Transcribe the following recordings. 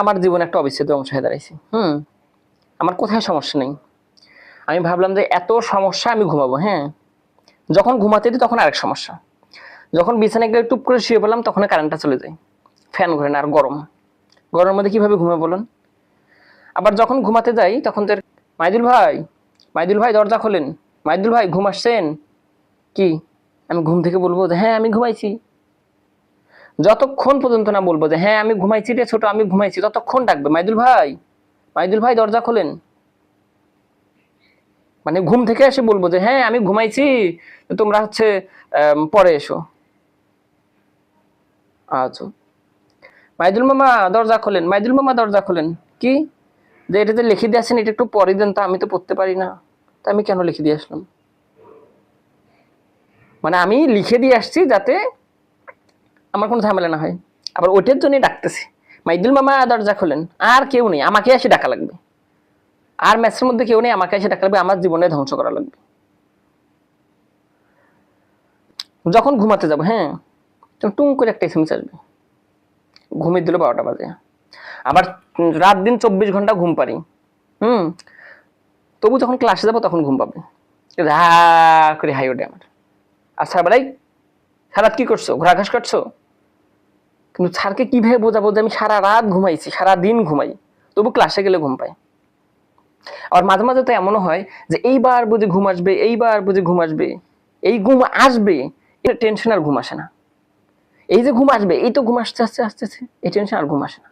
আমার জীবনে একটা অবিচ্ছেদ্য অংশ হয়ে দাঁড়াইছে। আমার কোথায় সমস্যা নেই, আমি ভাবলাম যে এত সমস্যা আমি ঘুমাবো। হ্যাঁ, যখন ঘুমাতে দিই তখন আরেক সমস্যা, যখন বিছানায় গিয়ে টুপ করে শুয়ে পড়লাম তখন কারেন্টটা চলে যায়, ফ্যান ঘুরে না, আর গরম, গরমের মধ্যে কিভাবে ঘুমাবো বলুন। আবার যখন ঘুমাতে যাই তখন তো মাইদুল ভাই, মাইদুল ভাই দরজা খোলেন, মাইদুল ভাই ঘুম আসছেন কি? আমি ঘুম থেকে বলবো যে হ্যাঁ আমি ঘুমাইছি। যতক্ষণ পর্যন্ত না বলবো যে হ্যাঁ আমি ঘুমাইছি রে ছোট, আমি ঘুমাইছি, ততক্ষণ ডাকবে মাইদুল ভাই, মাইদুল ভাই দরজা খোলেন। মানে ঘুম থেকে এসে বলবো যে হ্যাঁ আমি ঘুমাইছি, তোমরা হচ্ছে পরে এসো। আচ্ছা, মাইদুল মামা দরজা খোলেন, মাইদুল মামা দরজা খোলেন। কি যে এটাতে লিখে দিয়ে আসেন, এটা একটু পরে দেন তো, আমি তো পড়তে পারি না, তা আমি কেন লিখে দিয়ে আসলাম? মানে আমি লিখে দিয়ে আসছি যাতে আমার কোনো ঝামেলা না হয়। আবার ওইটার জন্যই ডাকতেছি, মাইদুল মামা দরজা খোলেন। আর কেউ নেই, আমাকে এসে ডাকা লাগবে। আর ম্যাচের মধ্যে কেউ নেই, আমাকে এসে ডাকা লাগবে, আমার জীবনে ধ্বংস করা লাগবে। যখন ঘুমাতে যাবো, হ্যাঁ, টুং করে একটা এসএমএস আসবে, ঘুমিয়ে দিল 12টা বাজে। আবার রাত দিন 24 ঘন্টা ঘুম পারি, তবু যখন ক্লাসে যাবো তখন ঘুম পাবে, করে হাই ওঠে আমার। আর স্যার বেলাই সারাত কি করছো, ঘোরাঘাস কাটছো? কিন্তু স্যারকে কিভাবে বোঝাবো যে আমি সারা রাত ঘুমাইছি, সারা দিন ঘুমাই, তবু ক্লাসে গেলে ঘুম পাই। আর মাঝে মাঝে তো এমনও হয় যে এইবার বুঝে ঘুম আসবে, এইবার বুঝে ঘুম আসবে, এই ঘুম আসবে, এটা টেনশন আর ঘুম আসে না। এই যে ঘুম আসবে, এই তো ঘুম আসতে আসতে আসতেছে, এই টেনশন আর ঘুম আসে না।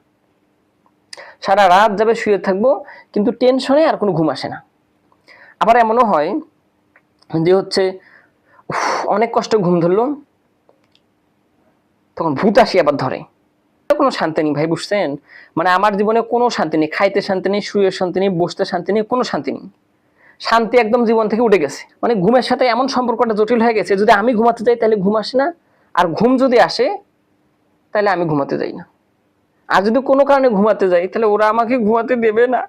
সারা রাত যাবে শুয়ে থাকবো, কিন্তু টেনশনে আর কোনো ঘুম আসে না। আবার এমনও হয় যে হচ্ছে অনেক কষ্ট ঘুম ধরলো, তখন ভূত আসি আবার ধরে, কোনো শান্তি নেই ভাই, বুঝছেন? মানে আমার জীবনে কোনো শান্তি নেই, খাইতে শান্তি নেই, শুয়ে শান্তি নেই, বসতে শান্তি নেই, কোনো শান্তি নেই, শান্তি একদম জীবন থেকে উঠে গেছে। মানে ঘুমের সাথে এমন সম্পর্কটা জটিল হয়ে গেছে, যদি আমি ঘুমাতে যাই তাহলে ঘুম আসে না, আর ঘুম যদি আসে তাহলে আমি ঘুমাতে যাই না। আর যদি কোনো কারণে ঘুমাতে যাই তাহলে ওরা আমাকে ঘুমাতে দেবে না।